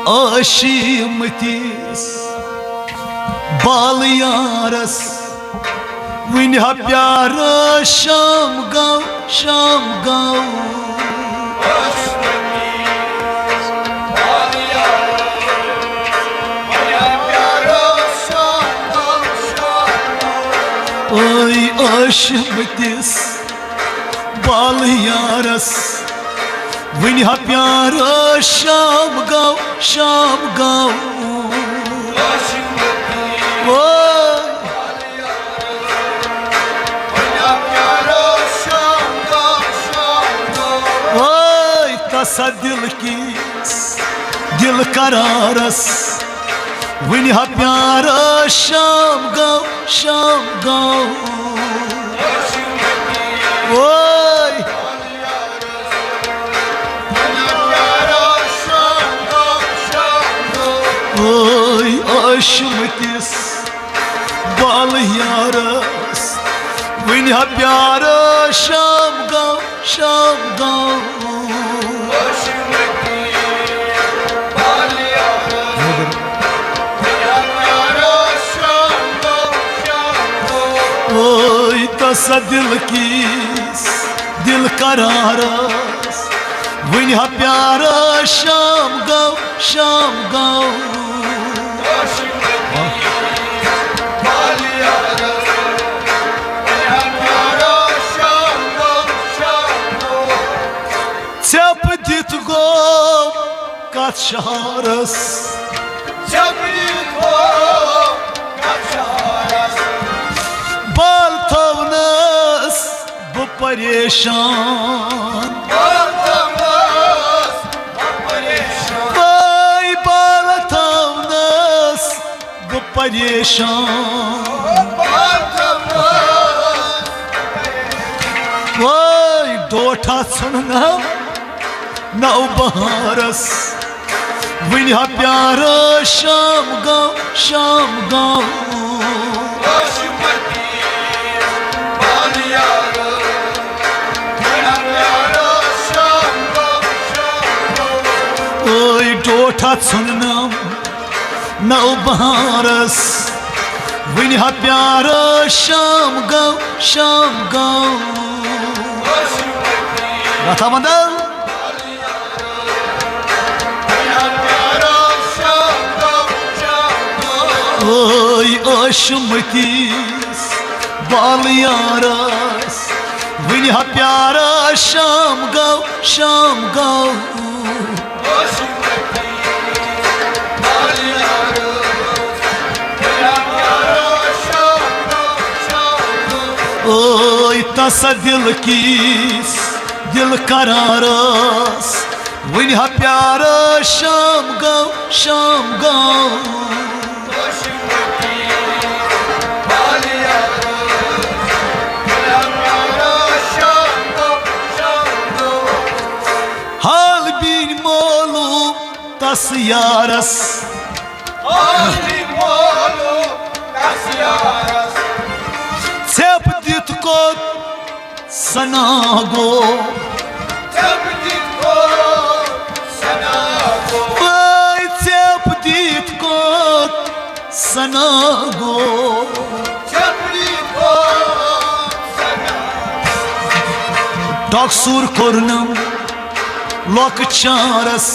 आशिमतीस बाल Yaris one हा प्यार शाम गाँव ओय आशिमतीस बाल यारस वन हा प्यार शाम गाँव ओय तसा दिल किस दिल करारस वन हा प्यार शाम गाँव ओय ओय आशिमतीस बाल यारस वन हा प्यार शाम गाँव ओय तसा दिल किस दिल करारस वन हा प्यार शाम गाँव Cep dit go kat şaharas Bal tavnas bu pareşan Vay bal tavnas bu pareşan Vay dota sunam नौ बहारस वन हा प्यार शाम गाँव ओय डोठा सुननम नौ बहारस वन हा प्यार शाम गाँव गाथा बंदल ओय आशिमतीस बाल यारस वन हा प्यार शाम गाँव ओय तसा दिल किस दिल करारस वन हा प्यार शाम गाँव हाल bin malum tas yaras Cep dit kot sanago Vay cep dit kot sanago Daksur kornam lokçaras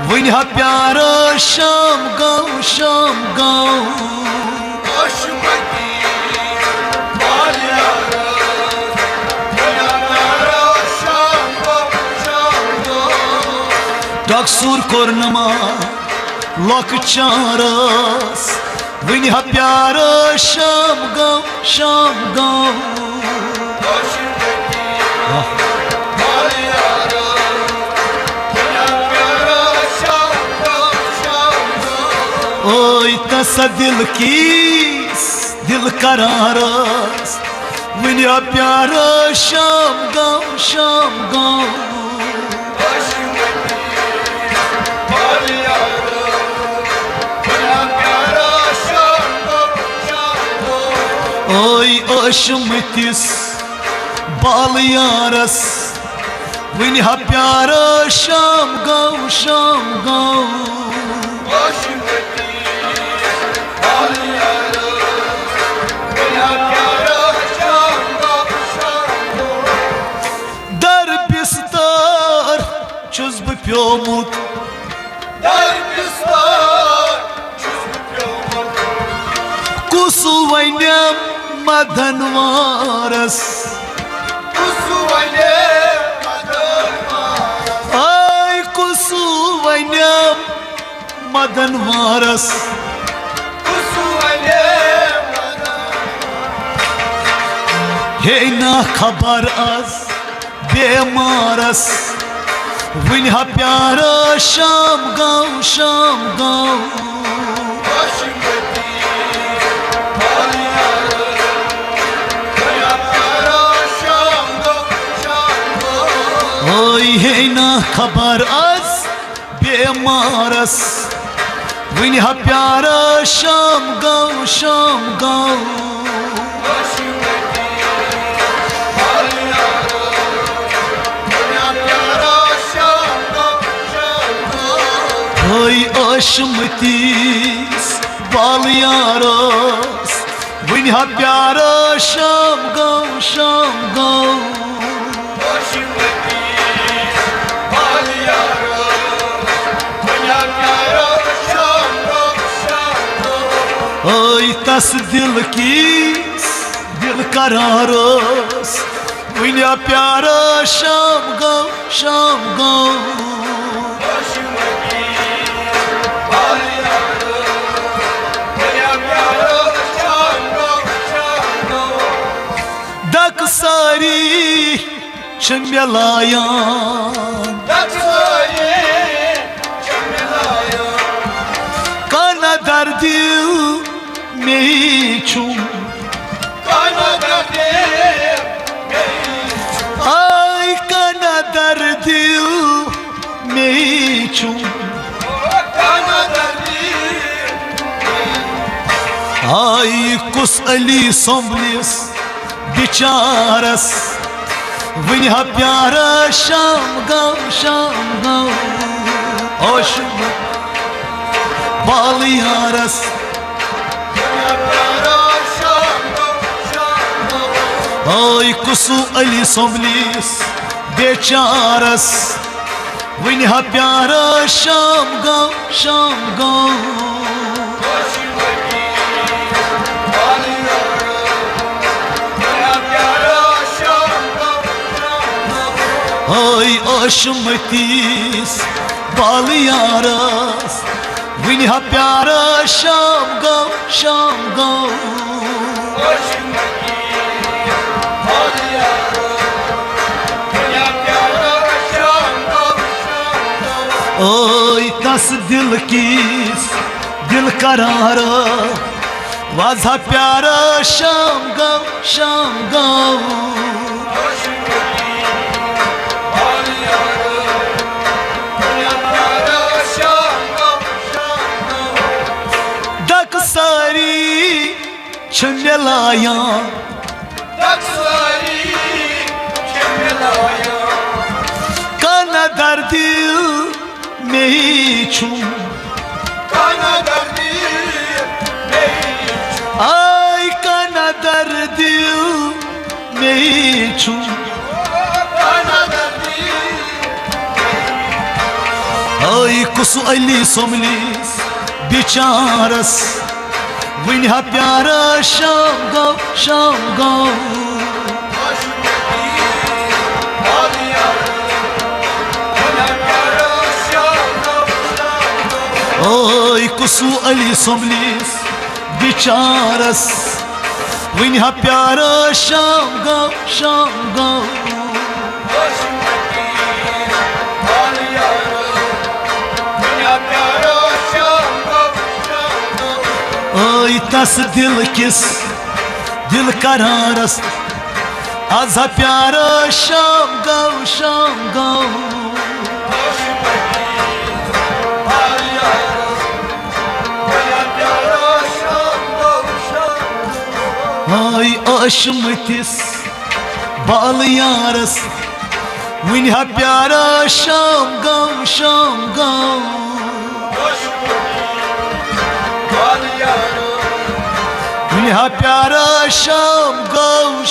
one हा प्यार शाम गाँव Daksur kornama lokçaras वन हा प्यार शाम गाँव ओय तसा दिल किस दिल करारस वन हा प्यार शाम गाँव ओय आशिमतीस बाल यारस वन हा प्यारा शाम गौ शाम गौ दर बिस्तर छुस बह प्योमुत कुसु वन्यम मदन वारस ay कुसु वन्यम मदन वारस हे ना खबर आज बेमारस वन हा प्यारा शाम गौ शाम गौ हे ना खबर आज बेमारस वन हा प्यारा शाम गौ शाम गौ अशमतीस बाल यारस वन हा प्यारा शाम गौ शाम गौ तस दिल कीस दिल करारस वन हा प्यारा शाम गौ शाम गौ सारी शंगलायान काना दर्द में छुम आई काना दर्द में छुम आई कुस अली संभलिस बिचारस वन हा प्यारा शाम गौ शाम गौ बाल यारस आई कुसु अली संभलिस बेचारस वन हा प्यारा शाम गौ शाम गौ ay aşmatiz bal yaras one हा प्यारा शाम गौ शाम गौ ओय तस दिल कीस दिल करार वाजा प्यारा शाम गौ शाम गौ छंगलाया काना दर्द में छुम आई काना दर्द में छुम आई कुसु अली सोमलिस बिचारस वन हा प्यारा शाम गौ शाम गौ ओय कुसु अली सोमलिस बिचारस वन हा प्यारा शाम गौ शाम गौ ओय तस दिल किस दिल करारस आजा प्यारा शाम गौ शाम गौ ay aşmatiz bal yaras वुनि हा प्यारा शाम गाँव वुनि हा प्यारा शाम गाँव